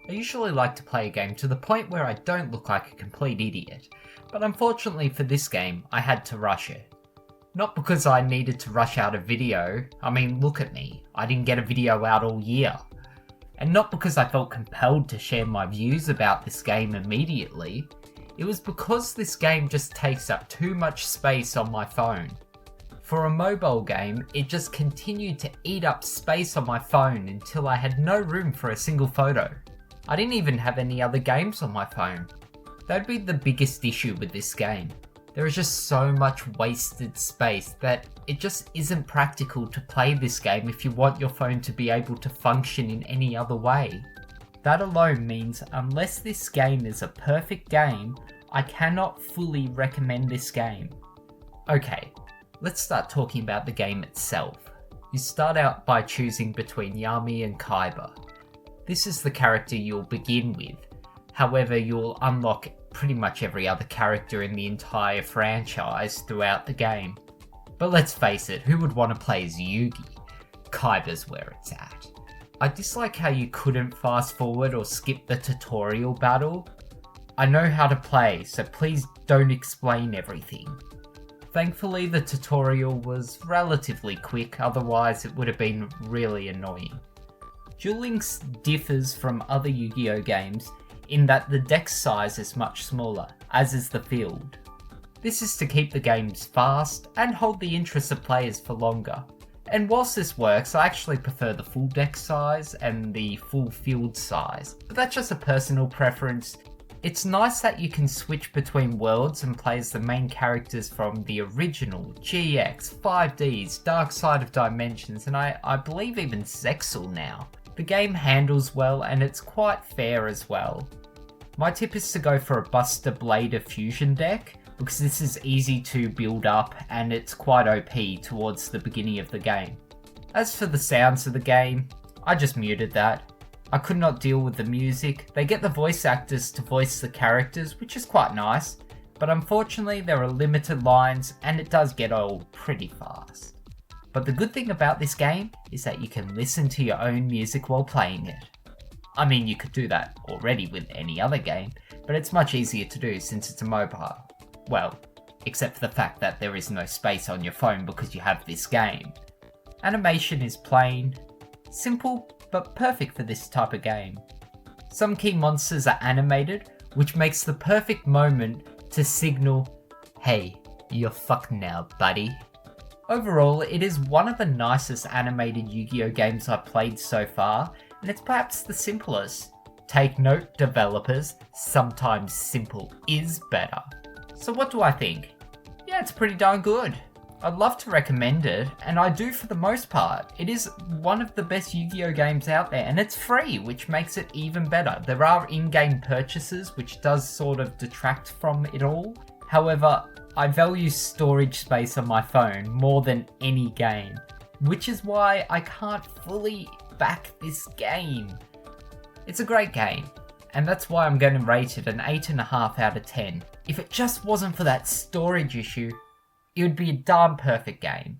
I usually like to play a game to the point where I don't look like a complete idiot, but unfortunately for this game, I had to rush it. Not because I needed to rush out a video, I mean look at me, I didn't get a video out all year. And not because I felt compelled to share my views about this game immediately, it was because this game just takes up too much space on my phone. For a mobile game, it just continued to eat up space on my phone until I had no room for a single photo. I didn't even have any other games on my phone. That'd be the biggest issue with this game. There is just so much wasted space that it just isn't practical to play this game if you want your phone to be able to function in any other way. That alone means unless this game is a perfect game, I cannot fully recommend this game. Okay, let's start talking about the game itself. You start out by choosing between Yami and Kaiba. This is the character you'll begin with. However, you'll unlock pretty much every other character in the entire franchise throughout the game. But let's face it, who would want to play as Yugi? Kaiba's where it's at. I dislike how you couldn't fast forward or skip the tutorial battle. I know how to play, so please don't explain everything. Thankfully, the tutorial was relatively quick, otherwise it would have been really annoying. Duel Links differs from other Yu-Gi-Oh games in that the deck size is much smaller, as is the field. This is to keep the games fast and hold the interest of players for longer. And whilst this works, I actually prefer the full deck size and the full field size, but that's just a personal preference. It's nice that you can switch between worlds and play as the main characters from the original, GX, 5Ds, Dark Side of Dimensions, and I believe even Zexal now. The game handles well and it's quite fair as well. My tip is to go for a Buster Blader fusion deck, because this is easy to build up and it's quite OP towards the beginning of the game. As for the sounds of the game, I just muted that. I could not deal with the music. They get the voice actors to voice the characters, which is quite nice, but unfortunately there are limited lines and it does get old pretty fast. But the good thing about this game is that you can listen to your own music while playing it. I mean, you could do that already with any other game, but it's much easier to do since it's a mobile. Well, except for the fact that there is no space on your phone because you have this game. Animation is plain, simple, but perfect for this type of game. Some key monsters are animated, which makes the perfect moment to signal, hey, you're fucked now, buddy. Overall, it is one of the nicest animated Yu-Gi-Oh games I've played so far, and it's perhaps the simplest. Take note, developers, sometimes simple is better. So what do I think? Yeah, it's pretty darn good. I'd love to recommend it, and I do for the most part. It is one of the best Yu-Gi-Oh games out there, and it's free, which makes it even better. There are in-game purchases, which does sort of detract from it all. However, I value storage space on my phone more than any game, which is why I can't fully back this game. It's a great game, and that's why I'm going to rate it an 8.5 out of 10. If it just wasn't for that storage issue, it would be a darn perfect game.